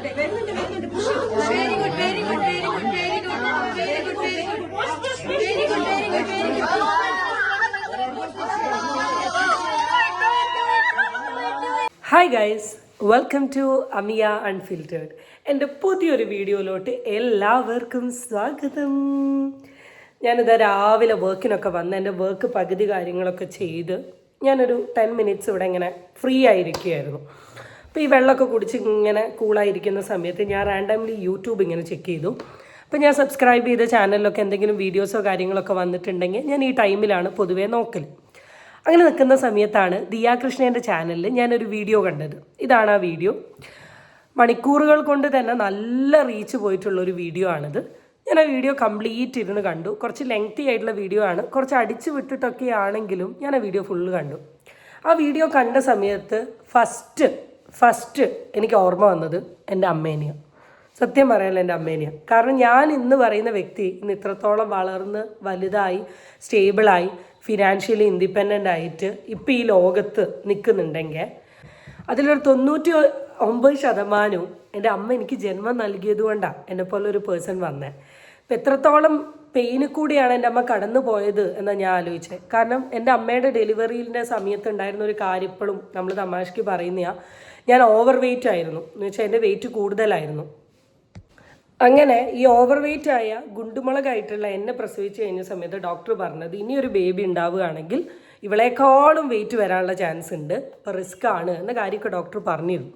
Hi guys, welcome to Amiya unfiltered. എൻ്റെ പുതിയൊരു വീഡിയോയിലോട്ട് എല്ലാവർക്കും സ്വാഗതം. ഞാനിതാ രാവിലെ വർക്കിനൊക്കെ വന്ന് എൻ്റെ വർക്ക് പകുതി കാര്യങ്ങളൊക്കെ ചെയ്ത് ഞാനൊരു 10 മിനിറ്റ്സ് ഇവിടെ ഇങ്ങനെ ഫ്രീ ആയിരിക്കുകയായിരുന്നു. അപ്പോൾ ഈ വെള്ളമൊക്കെ കുടിച്ച് ഇങ്ങനെ കൂളായിരിക്കുന്ന സമയത്ത് ഞാൻ റാൻഡംലി യൂട്യൂബ് ഇങ്ങനെ ചെക്ക് ചെയ്തു. അപ്പോൾ ഞാൻ സബ്സ്ക്രൈബ് ചെയ്ത ചാനലിലൊക്കെ എന്തെങ്കിലും വീഡിയോസോ കാര്യങ്ങളൊക്കെ വന്നിട്ടുണ്ടെങ്കിൽ ഞാൻ ഈ ടൈമിലാണ് പൊതുവേ നോക്കൽ. അങ്ങനെ നിൽക്കുന്ന സമയത്താണ് ദിയാ കൃഷ്ണേൻ്റെ ചാനലിൽ ഞാനൊരു വീഡിയോ കണ്ടത്. ഇതാണ് ആ വീഡിയോ. മണിക്കൂറുകൾ കൊണ്ട് തന്നെ നല്ല റീച്ച് പോയിട്ടുള്ളൊരു വീഡിയോ ആണിത്. ഞാൻ ആ വീഡിയോ കംപ്ലീറ്റ് ഇരുന്ന് കണ്ടു. കുറച്ച് ലെങ്തി ആയിട്ടുള്ള വീഡിയോ ആണ്, കുറച്ച് അടിച്ച് വിട്ടിട്ടൊക്കെ ആണെങ്കിലും ഞാൻ ആ വീഡിയോ ഫുള്ള് കണ്ടു. ആ വീഡിയോ കണ്ട സമയത്ത് ഫസ്റ്റ് എനിക്ക് ഓർമ്മ വന്നത് എൻ്റെ അമ്മേനെയാണ്. സത്യം പറയാനല്ല, എൻ്റെ അമ്മേനെയാണ്. കാരണം ഞാൻ ഇന്ന് പറയുന്ന വ്യക്തി ഇന്ന് ഇത്രത്തോളം വളർന്ന് വലുതായി സ്റ്റേബിളായി ഫിനാൻഷ്യലി ഇൻഡിപെൻഡൻ്റ് ആയിട്ട് ഇപ്പം ഈ ലോകത്ത് നിൽക്കുന്നുണ്ടെങ്കിൽ അതിലൊരു 99% എൻ്റെ അമ്മ എനിക്ക് ജന്മം നൽകിയത് കൊണ്ടാണ് എന്നെപ്പോലെ ഒരു പേഴ്സൺ വന്നത്. ഇപ്പം എത്രത്തോളം പെയിന് കൂടിയാണ് എൻ്റെ അമ്മ കടന്നു പോയത് എന്നാണ് ഞാൻ ആലോചിച്ചത്. കാരണം എൻ്റെ അമ്മയുടെ ഡെലിവറിയുടെ സമയത്ത് ഉണ്ടായിരുന്ന ഒരു കാര്യം ഇപ്പോഴും നമ്മൾ തമാശയ്ക്ക് പറയുന്നതാണ്, ഞാൻ ഓവർ വെയ്റ്റ് ആയിരുന്നു. എന്ന് വെച്ചാൽ എൻ്റെ വെയിറ്റ് കൂടുതലായിരുന്നു. അങ്ങനെ ഈ ഓവർ വെയ്റ്റ് ആയ ഗുണ്ടുമുളകായിട്ടുള്ള എന്നെ പ്രസവിച്ച് കഴിഞ്ഞ സമയത്ത് ഡോക്ടർ പറഞ്ഞത് ഇനിയൊരു ബേബി ഉണ്ടാവുകയാണെങ്കിൽ ഇവളേക്കാളും വെയിറ്റ് വരാനുള്ള ചാൻസ് ഉണ്ട്, അപ്പോൾ റിസ്ക് ആണ് എന്ന കാര്യമൊക്കെ ഡോക്ടർ പറഞ്ഞിരുന്നു.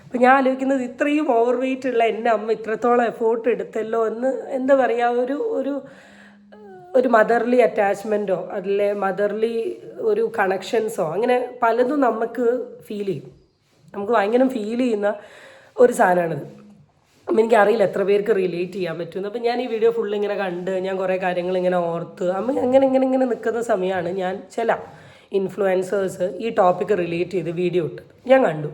അപ്പോൾ ഞാൻ ആലോചിക്കുന്നത് ഇത്രയും ഓവർ വെയ്റ്റ് ഉള്ള എൻ്റെ അമ്മ ഇത്രത്തോളം എഫോർട്ട് എടുത്തല്ലോ എന്ന്, എന്താ പറയുക, ഒരു മദർലി അറ്റാച്ച്മെൻറ്റോ അതിലെ മദർലി ഒരു കണക്ഷൻസോ അങ്ങനെ പലതും നമുക്ക് ഫീൽ ചെയ്യും. നമുക്ക് ഭയങ്കര ഫീൽ ചെയ്യുന്ന ഒരു സാധനമാണിത്. അപ്പം എനിക്കറിയില്ല എത്ര പേർക്ക് റിലേറ്റ് ചെയ്യാൻ പറ്റുമെന്ന്. അപ്പം ഞാൻ ഈ വീഡിയോ ഫുള്ള് ഇങ്ങനെ കണ്ട് ഞാൻ കുറേ കാര്യങ്ങൾ ഇങ്ങനെ ഓർത്ത് അമ്മ ഇങ്ങനെ നിൽക്കുന്ന സമയമാണ് ഞാൻ ചില ഇൻഫ്ലുവൻസേഴ്സ് ഈ ടോപ്പിക്ക് റിലേറ്റ് ചെയ്ത് വീഡിയോ ഇട്ടത് ഞാൻ കണ്ടു.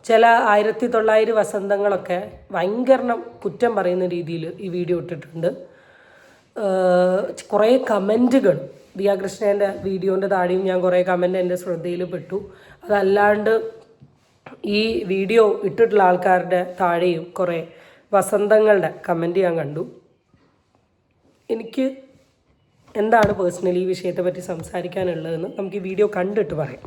ചില 1900 വസന്തങ്ങളൊക്കെ ഭയങ്കര കുറ്റം പറയുന്ന രീതിയിൽ ഈ വീഡിയോ ഇട്ടിട്ടുണ്ട്. കുറേ കമൻറ്റുകൾ ദിയാ കൃഷ്ണേൻ്റെ വീഡിയോൻ്റെ താഴെയും ഞാൻ കുറേ കമൻറ്റ് എൻ്റെ ശ്രദ്ധയിൽ പെട്ടു. അതല്ലാണ്ട് ഈ വീഡിയോ ഇട്ടിട്ടുള്ള ആൾക്കാരുടെ താഴെയും കുറേ വസന്തങ്ങളുടെ കമൻറ്റ് ഞാൻ കണ്ടു. എനിക്ക് എന്താണ് പേഴ്സണലി ഈ വിഷയത്തെ പറ്റി സംസാരിക്കാനുള്ളതെന്ന് നമുക്ക് ഈ വീഡിയോ കണ്ടിട്ട് പറയാം.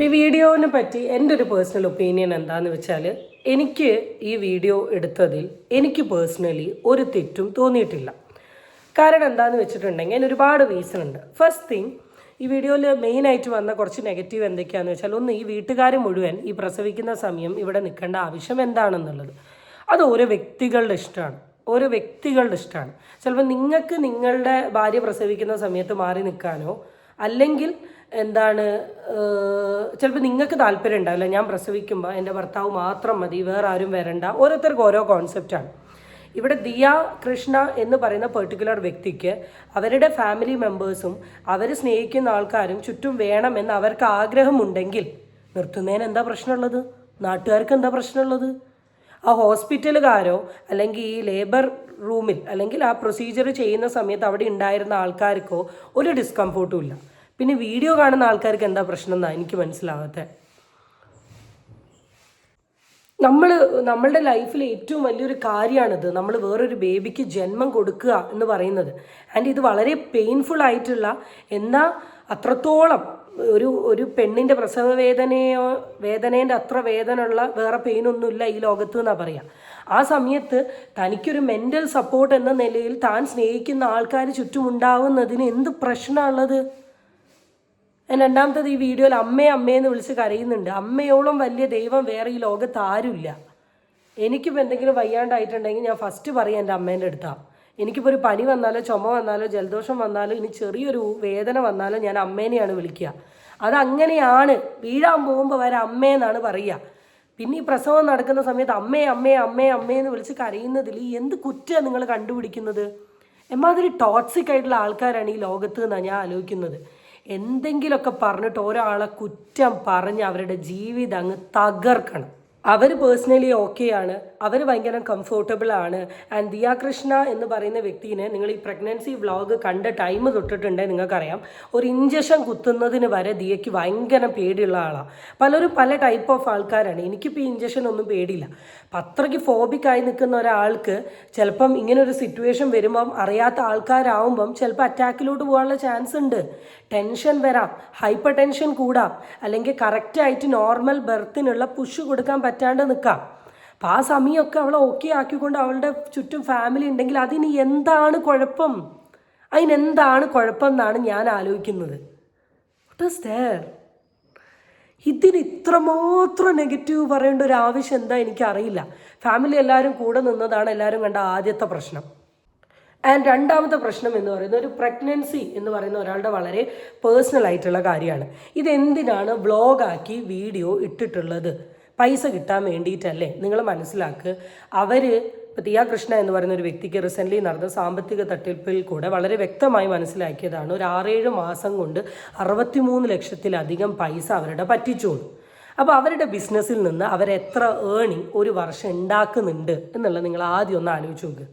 ഈ വീഡിയോനെ പറ്റി എൻ്റെ ഒരു പേഴ്സണൽ ഒപ്പീനിയൻ എന്താണെന്ന് വെച്ചാൽ, എനിക്ക് ഈ വീഡിയോ എടുത്തതിൽ എനിക്ക് പേഴ്സണലി ഒരു തെറ്റും തോന്നിയിട്ടില്ല. കാരണം എന്താണെന്ന് വെച്ചിട്ടുണ്ടെങ്കിൽ അതിന് ഒരുപാട് റീസൺ ഉണ്ട്. ഫസ്റ്റ് തിങ്, ഈ വീഡിയോയിൽ മെയിനായിട്ട് വന്ന കുറച്ച് നെഗറ്റീവ് എന്തൊക്കെയാണെന്ന് വെച്ചാൽ, ഒന്ന്, ഈ വീട്ടുകാർ മുഴുവൻ ഈ പ്രസവിക്കുന്ന സമയം ഇവിടെ നിൽക്കേണ്ട ആവശ്യം എന്താണെന്നുള്ളത്. അത് ഓരോ വ്യക്തികളുടെ ഇഷ്ടമാണ്. ചിലപ്പോൾ നിങ്ങൾക്ക് നിങ്ങളുടെ ഭാര്യ പ്രസവിക്കുന്ന സമയത്ത് മാറി നിൽക്കാനോ അല്ലെങ്കിൽ ചിലപ്പോൾ നിങ്ങൾക്ക് താല്പര്യം ഉണ്ടാവില്ല, ഞാൻ പ്രസവിക്കുമ്പോൾ എൻ്റെ ഭർത്താവ് മാത്രം മതി, വേറെ ആരും വരണ്ട. ഓരോരുത്തർക്കും ഓരോ കോൺസെപ്റ്റാണ്. ഇവിടെ ദിയാ കൃഷ്ണ എന്ന് പറയുന്ന പെർട്ടിക്കുലർ വ്യക്തിക്ക് അവരുടെ ഫാമിലി മെമ്പേഴ്സും അവർ സ്നേഹിക്കുന്ന ആൾക്കാരും ചുറ്റും വേണമെന്ന് അവർക്ക് ആഗ്രഹമുണ്ടെങ്കിൽ നിർത്തുന്നതിന് എന്താ പ്രശ്നമുള്ളത്? നാട്ടുകാർക്ക് എന്താ പ്രശ്നമുള്ളത്? ആ ഹോസ്പിറ്റലുകാരോ അല്ലെങ്കിൽ ഈ ലേബർ റൂമിൽ അല്ലെങ്കിൽ ആ പ്രൊസീജിയർ ചെയ്യുന്ന സമയത്ത് അവിടെ ഉണ്ടായിരുന്ന ആൾക്കാർക്കോ ഒരു ഡിസ്കംഫോർട്ടും ഇല്ല. പിന്നെ വീഡിയോ കാണുന്ന ആൾക്കാർക്ക് എന്താ പ്രശ്നം എന്നാണ് എനിക്ക് മനസ്സിലാവാത്തത്. നമ്മളുടെ ലൈഫിൽ ഏറ്റവും വലിയൊരു കാര്യമാണിത്, നമ്മൾ വേറൊരു ബേബിക്ക് ജന്മം കൊടുക്കുക എന്ന് പറയുന്നത്. ആൻഡ് ഇത് വളരെ പെയിൻഫുൾ ആയിട്ടുള്ള, എന്നാൽ അത്രത്തോളം ഒരു പെണ്ണിൻ്റെ പ്രസവ വേദനേൻ്റെ അത്ര വേദനയുള്ള വേറെ പെയിനൊന്നുമില്ല ഈ ലോകത്ത് എന്നാണ് പറയുക. ആ സമയത്ത് തനിക്കൊരു മെൻ്റൽ സപ്പോർട്ട് എന്ന നിലയിൽ താൻ സ്നേഹിക്കുന്ന ആൾക്കാർ ചുറ്റുമുണ്ടാവുന്നതിന് എന്ത് പ്രശ്നമുള്ളത്? രണ്ടാമത്തത് ഈ വീഡിയോയിൽ അമ്മയെന്ന് വിളിച്ച് കരയുന്നുണ്ട്. അമ്മയോളം വലിയ ദൈവം വേറെ ഈ ലോകത്ത് ആരുമില്ല. എനിക്കിപ്പോൾ എന്തെങ്കിലും വയ്യാണ്ടായിട്ടുണ്ടെങ്കിൽ ഞാൻ ഫസ്റ്റ് പറയും എൻ്റെ അമ്മേൻ്റെ അടുത്താണ്. എനിക്കിപ്പോൾ ഒരു പനി വന്നാലോ ചുമ വന്നാലോ ജലദോഷം വന്നാലോ ഇനി ചെറിയൊരു വേദന വന്നാലോ ഞാൻ അമ്മേനെയാണ് വിളിക്കുക. അതങ്ങനെയാണ്. വീഴാൻ പോകുമ്പോൾ വരെ അമ്മയെന്നാണ് പറയുക. പിന്നെ ഈ പ്രസവം നടക്കുന്ന സമയത്ത് അമ്മയെന്ന് വിളിച്ച് കരയുന്നതിൽ എന്ത് കുറ്റമാണ് നിങ്ങൾ കണ്ടുപിടിക്കുന്നത്? എമ്മാതിരി ടോക്സിക് ആയിട്ടുള്ള ആൾക്കാരാണ് ഈ ലോകത്ത് എന്നാണ് ഞാൻ ആലോചിക്കുന്നത്. എന്തെങ്കിലുമൊക്കെ പറഞ്ഞിട്ട് ഒരാളെ കുറ്റം പറഞ്ഞ് അവരുടെ ജീവിതം അങ്ങ് തകർക്കണം. അവർ പേഴ്സണലി ഓക്കെയാണ്, അവർ ഭയങ്കര കംഫർട്ടബിൾ ആണ്. ആൻഡ് ദിയ കൃഷ്ണ എന്ന് പറയുന്ന വ്യക്തിനെ നിങ്ങൾ ഈ പ്രഗ്നൻസി വ്ളോഗ് കണ്ട ടൈം തൊട്ടിട്ടുണ്ടെങ്കിൽ നിങ്ങൾക്കറിയാം, ഒരു ഇഞ്ചക്ഷൻ കുത്തുന്നതിന് വരെ ദിയയ്ക്ക് ഭയങ്കര പേടിയുള്ള ആളാണ്. പലരും പല ടൈപ്പ് ഓഫ് ആൾക്കാരാണ്. എനിക്കിപ്പോൾ ഈ ഇഞ്ചക്ഷൻ ഒന്നും പേടിയില്ല. അപ്പം അത്രയ്ക്ക് ഫോബിക്കായി നിൽക്കുന്ന ഒരാൾക്ക് ചിലപ്പം ഇങ്ങനൊരു സിറ്റുവേഷൻ വരുമ്പം അറിയാത്ത ആൾക്കാരാവുമ്പം ചിലപ്പോൾ അറ്റാക്കിലോട്ട് പോകാനുള്ള ചാൻസ് ഉണ്ട്. ടെൻഷൻ വരാം, ഹൈപ്പർ ടെൻഷൻ കൂടാം, അല്ലെങ്കിൽ കറക്റ്റായിട്ട് നോർമൽ ബർത്തിനുള്ള പുഷ് കൊടുക്കാൻ പറ്റാണ്ട് നിൽക്കാം. അപ്പം ആ സമയമൊക്കെ അവളെ ഓക്കെ ആക്കിക്കൊണ്ട് അവളുടെ ചുറ്റും ഫാമിലി ഉണ്ടെങ്കിൽ അതിന് എന്താണ് കുഴപ്പം? എന്നാണ് ഞാൻ ആലോചിക്കുന്നത്. What is there? ഇതിന് ഇത്രമാത്രം നെഗറ്റീവ് പറയേണ്ട ഒരു ആവശ്യം എന്താ എനിക്കറിയില്ല. ഫാമിലി എല്ലാവരും കൂടെ നിന്നതാണ് എല്ലാവരും കണ്ട ആദ്യത്തെ പ്രശ്നം. ആൻഡ് രണ്ടാമത്തെ പ്രശ്നം എന്ന് പറയുന്നത് ഒരു പ്രഗ്നൻസി എന്ന് പറയുന്ന ഒരാളുടെ വളരെ പേഴ്സണൽ ആയിട്ടുള്ള കാര്യമാണ്. ഇതെന്തിനാണ് വ്ളോഗാക്കി വീഡിയോ ഇട്ടിട്ടുള്ളത്? പൈസ കിട്ടാൻ വേണ്ടിയിട്ടല്ലേ? നിങ്ങൾ മനസ്സിലാക്കുക. ഇപ്പോൾ ദിയ കൃഷ്ണ എന്ന് പറയുന്ന ഒരു വ്യക്തിക്ക് റീസെൻ്റ്ലി നടന്ന സാമ്പത്തിക തട്ടിപ്പിൽ കൂടെ വളരെ വ്യക്തമായി മനസ്സിലാക്കിയതാണ്. ഒരു 6-7 മാസം കൊണ്ട് 63 ലക്ഷത്തിലധികം പൈസ അവരുടെ പറ്റിച്ചു. അപ്പോൾ അവരുടെ ബിസിനസ്സിൽ നിന്ന് അവരെത്ര ഏണിങ് ഒരു വർഷം ഉണ്ടാക്കുന്നുണ്ട് എന്നുള്ളത് നിങ്ങൾ ആദ്യം ഒന്ന് ആലോചിച്ച് നോക്കുക.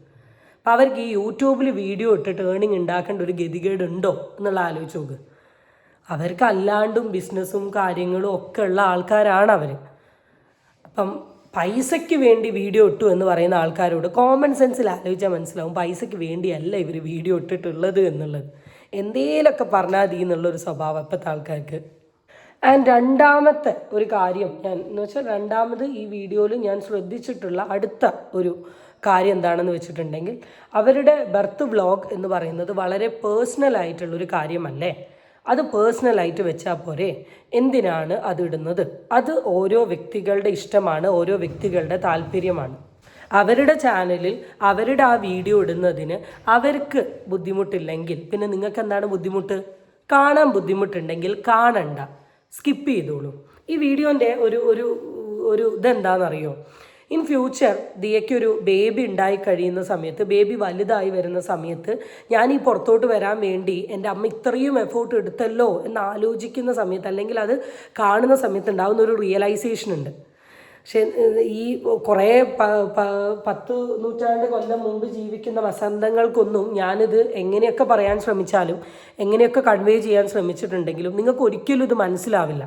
അപ്പോൾ അവർക്ക് ഈ യൂട്യൂബിൽ വീഡിയോ ഇട്ടിട്ട് ഏണിങ് ഉണ്ടാക്കേണ്ട ഒരു ഗതികേടുണ്ടോ എന്നുള്ള ആലോചിച്ച് നോക്കുക. അവർക്ക് അല്ലാണ്ടും ബിസിനസ്സും കാര്യങ്ങളും ഒക്കെ ഉള്ള ആൾക്കാരാണ് അവർ. അപ്പം പൈസയ്ക്ക് വേണ്ടി വീഡിയോ ഇട്ടു എന്ന് പറയുന്ന ആൾക്കാരോട് കോമൺ സെൻസിൽ ആലോചിച്ചാൽ മനസ്സിലാവും പൈസയ്ക്ക് വേണ്ടിയല്ല ഇവർ വീഡിയോ ഇട്ടിട്ടുള്ളത് എന്നുള്ളത്. എന്തേലൊക്കെ പറഞ്ഞാൽ മതി എന്നുള്ളൊരു സ്വഭാവം ഇപ്പോഴത്തെ ആൾക്കാർക്ക്. ആൻഡ് രണ്ടാമത്തെ ഒരു കാര്യം രണ്ടാമത് ഈ വീഡിയോയിൽ ഞാൻ ശ്രദ്ധിച്ചിട്ടുള്ള അടുത്ത ഒരു കാര്യം എന്താണെന്ന് വെച്ചിട്ടുണ്ടെങ്കിൽ, അവരുടെ ബർത്ത് വ്ളോഗ് എന്ന് പറയുന്നത് വളരെ പേഴ്സണൽ ആയിട്ടുള്ളൊരു കാര്യമല്ലേ? അത് പേഴ്സണലായിട്ട് വെച്ചാൽ പോരെ? എന്തിനാണ് അതിടുന്നത്? അത് ഓരോ വ്യക്തികളുടെ ഇഷ്ടമാണ്, ഓരോ വ്യക്തികളുടെ താല്പര്യമാണ്. അവരുടെ ചാനലിൽ അവരുടെ ആ വീഡിയോ ഇടുന്നതിന് അവർക്ക് ബുദ്ധിമുട്ടില്ലെങ്കിൽ പിന്നെ നിങ്ങൾക്ക് എന്താണ് ബുദ്ധിമുട്ട്? കാണാൻ ബുദ്ധിമുട്ടുണ്ടെങ്കിൽ കാണണ്ട, സ്കിപ്പ് ചെയ്തോളൂ. ഈ വീഡിയോൻ്റെ ഒരു ഇതെന്താണെന്നറിയോ? ഇൻ ഫ്യൂച്ചർ ദിയയ്ക്കൊരു ബേബി ഉണ്ടായി കഴിയുന്ന സമയത്ത്, ബേബി വലുതായി വരുന്ന സമയത്ത്, ഞാൻ ഈ പുറത്തോട്ട് വരാൻ വേണ്ടി എൻ്റെ അമ്മ ഇത്രയും എഫേർട്ട് എടുത്തല്ലോ എന്ന് ആലോചിക്കുന്ന സമയത്ത്, അല്ലെങ്കിൽ അത് കാണുന്ന സമയത്ത് ഉണ്ടാകുന്ന ഒരു റിയലൈസേഷൻ ഉണ്ട്. പക്ഷെ ഈ കുറേ 10 നൂറ്റാണ്ട് കൊല്ലം മുമ്പ് ജീവിക്കുന്ന വസന്തങ്ങൾക്കൊന്നും ഞാനിത് എങ്ങനെയൊക്കെ പറയാൻ ശ്രമിച്ചാലും എങ്ങനെയൊക്കെ കൺവേ ചെയ്യാൻ ശ്രമിച്ചിട്ടുണ്ടെങ്കിലും നിങ്ങൾക്ക് ഒരിക്കലും ഇത് മനസ്സിലാവില്ല.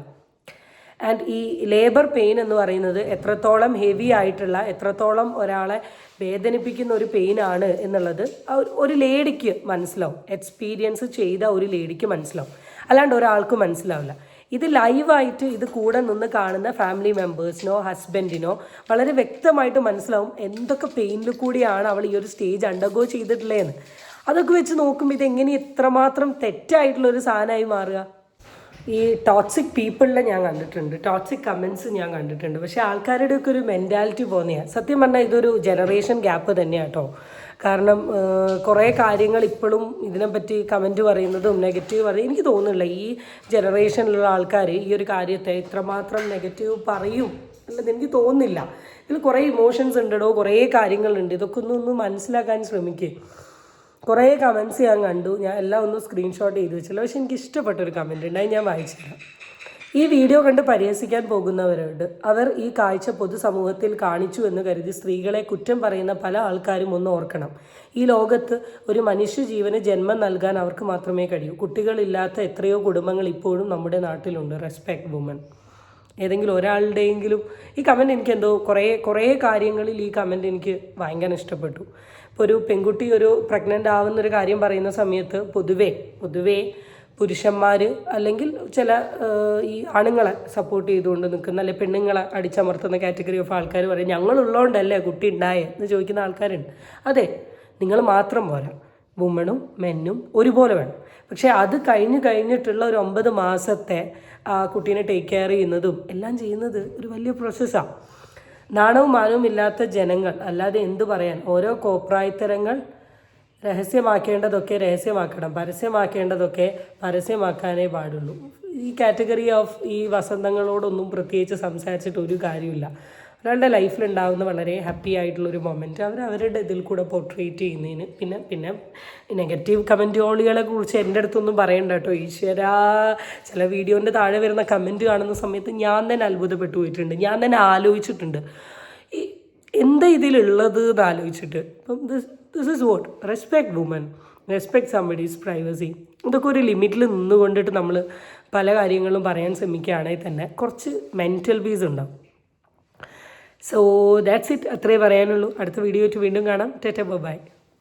ആൻഡ് ഈ ലേബർ പെയിൻ എന്ന് പറയുന്നത് എത്രത്തോളം ഹെവി ആയിട്ടുള്ള, എത്രത്തോളം ഒരാളെ വേദനിപ്പിക്കുന്ന ഒരു പെയിനാണ് എന്നുള്ളത് ഒരു ലേഡിക്ക് മനസ്സിലാവും. എക്സ്പീരിയൻസ് ചെയ്ത ഒരു ലേഡിക്ക് മനസ്സിലാവും, അല്ലാണ്ട് ഒരാൾക്ക് മനസ്സിലാവില്ല. ഇത് ലൈവായിട്ട് ഇത് കൂടെ നിന്ന് കാണുന്ന ഫാമിലി മെമ്പേഴ്സിനോ ഹസ്ബൻഡിനോ വളരെ വ്യക്തമായിട്ട് മനസ്സിലാവും എന്തൊക്കെ പെയിനിൽ കൂടിയാണ് അവൾ ഈ ഒരു സ്റ്റേജ് അണ്ടർഗോ ചെയ്തിട്ടുള്ളതെന്ന്. അതൊക്കെ വെച്ച് നോക്കുമ്പോൾ ഇതെങ്ങനെ ഇത്രമാത്രം തെറ്റായിട്ടുള്ളൊരു സാധനമായി മാറുക? ഈ ടോക്സിക് പീപ്പിളിനെ ഞാൻ കണ്ടിട്ടുണ്ട്, ടോക്സിക് കമൻസ് ഞാൻ കണ്ടിട്ടുണ്ട്. പക്ഷേ ആൾക്കാരുടെയൊക്കെ ഒരു മെൻറ്റാലിറ്റി പോകുന്നതാണ്. സത്യം പറഞ്ഞാൽ ഇതൊരു ജനറേഷൻ ഗ്യാപ്പ് തന്നെയാണ് കേട്ടോ. കാരണം കുറേ കാര്യങ്ങൾ ഇപ്പോഴും ഇതിനെപ്പറ്റി കമൻറ്റ് പറയുന്നതും നെഗറ്റീവ് പറയും. എനിക്ക് തോന്നുന്നില്ല ഈ ജനറേഷനിലുള്ള ആൾക്കാർ ഈ ഒരു കാര്യത്തെ ഇത്രമാത്രം നെഗറ്റീവ് പറയും എന്നുള്ളത് എനിക്ക് തോന്നുന്നില്ല. ഇതിൽ കുറേ ഇമോഷൻസ് ഉണ്ടോ, കുറേ കാര്യങ്ങളുണ്ട്. ഇതൊക്കെ ഒന്ന് മനസ്സിലാക്കാൻ ശ്രമിക്കുക. കുറേ കമൻസ് ഞാൻ കണ്ടു, ഞാൻ എല്ലാം ഒന്ന് സ്ക്രീൻഷോട്ട് ചെയ്ത് വെച്ചില്ല. പക്ഷെ എനിക്ക് ഇഷ്ടപ്പെട്ടൊരു കമൻറ്റ് ഉണ്ടായി, ഞാൻ വായിച്ചില്ല. ഈ വീഡിയോ കണ്ട് പരിഹസിക്കാൻ പോകുന്നവരോട്, അവർ ഈ കാഴ്ച പൊതുസമൂഹത്തിൽ കാണിച്ചു എന്ന് കരുതി സ്ത്രീകളെ കുറ്റം പറയുന്ന പല ആൾക്കാരും ഒന്ന് ഓർക്കണം. ഈ ലോകത്ത് ഒരു മനുഷ്യജീവന് ജന്മം നൽകാൻ അവർക്ക് മാത്രമേ കഴിയൂ. കുട്ടികളില്ലാത്ത എത്രയോ കുടുംബങ്ങൾ ഇപ്പോഴും നമ്മുടെ നാട്ടിലുണ്ട്. Respect woman. ഏതെങ്കിലും ഒരാളുടെയെങ്കിലും ഈ കമൻറ്റ് എനിക്ക് എന്തോ കുറേ കാര്യങ്ങളിൽ ഈ കമൻറ്റ് എനിക്ക് ഭയങ്കര ഇഷ്ടപ്പെട്ടു. ഇപ്പോൾ ഒരു പെൺകുട്ടി ഒരു പ്രഗ്നൻ്റ് ആവുന്നൊരു കാര്യം പറയുന്ന സമയത്ത് പൊതുവേ പുരുഷന്മാർ അല്ലെങ്കിൽ ചില ഈ ആണുങ്ങളെ സപ്പോർട്ട് ചെയ്തുകൊണ്ട് നിൽക്കുന്ന, അല്ലെങ്കിൽ പെണ്ണുങ്ങളെ അടിച്ചമർത്തുന്ന കാറ്റഗറി ഓഫ് ആൾക്കാർ പറയും ഞങ്ങളുള്ളതുകൊണ്ടല്ലേ കുട്ടി ഉണ്ടായേ എന്ന് ചോദിക്കുന്ന ആൾക്കാരുണ്ട്. അതെ, നിങ്ങൾ മാത്രം പോരാ, വുമണും മെന്നും ഒരുപോലെ വേണം. പക്ഷേ അത് കഴിഞ്ഞിട്ടുള്ള ഒരു 9 മാസത്തെ ആ കുട്ടീനെ ടേക്ക് കെയർ ചെയ്യുന്നതും എല്ലാം ചെയ്യുന്നത് ഒരു വലിയ പ്രോസസ്സാണ്. നാണവും മാനവും ഇല്ലാത്ത ജനങ്ങൾ, അല്ലാതെ എന്തു പറയാൻ, ഓരോ കോപ്രായത്തരങ്ങൾ രഹസ്യമാക്കേണ്ടതൊക്കെ രഹസ്യമാക്കണം, പരസ്യമാക്കേണ്ടതൊക്കെ പരസ്യമാക്കാനേ പാടുള്ളൂ. ഈ കാറ്റഗറി ഓഫ് ഈ വസന്തങ്ങളോടൊന്നും പ്രത്യേകിച്ച് സംസാരിച്ചിട്ട് ഒരു കാര്യമില്ല. ഒരാളുടെ ലൈഫിലുണ്ടാകുന്ന വളരെ ഹാപ്പി ആയിട്ടുള്ളൊരു മൊമെൻറ്റ് അവരുടെ ഇതിൽ കൂടെ പോർട്രേറ്റ് ചെയ്യുന്നതിന് പിന്നെ നെഗറ്റീവ് കമൻറ്റുകളെ കുറിച്ച് എൻ്റെ അടുത്തൊന്നും പറയണ്ട കേട്ടോ. ഈശ്വരാ, ചില വീഡിയോൻ്റെ താഴെ വരുന്ന കമൻറ്റ് കാണുന്ന സമയത്ത് ഞാൻ തന്നെ അത്ഭുതപ്പെട്ടു പോയിട്ടുണ്ട്. ഞാൻ തന്നെ ആലോചിച്ചിട്ടുണ്ട് ഈ എന്താ ഇതിലുള്ളത് എന്ന് ആലോചിച്ചിട്ട്. അപ്പം this is what respect woman, respect somebody's privacy. ഇതൊക്കെ ഒരു ലിമിറ്റിൽ നിന്നുകൊണ്ടിട്ട് നമ്മൾ പല കാര്യങ്ങളും പറയാൻ ശ്രമിക്കുകയാണെങ്കിൽ തന്നെ കുറച്ച് മെൻറ്റൽ പീസ് ഉണ്ടാവും. So that's it. അത്രേ പറയാനുള്ളൂ. അടുത്ത വീഡിയോ ആയിട്ട് വീണ്ടും കാണാം. Tata bye.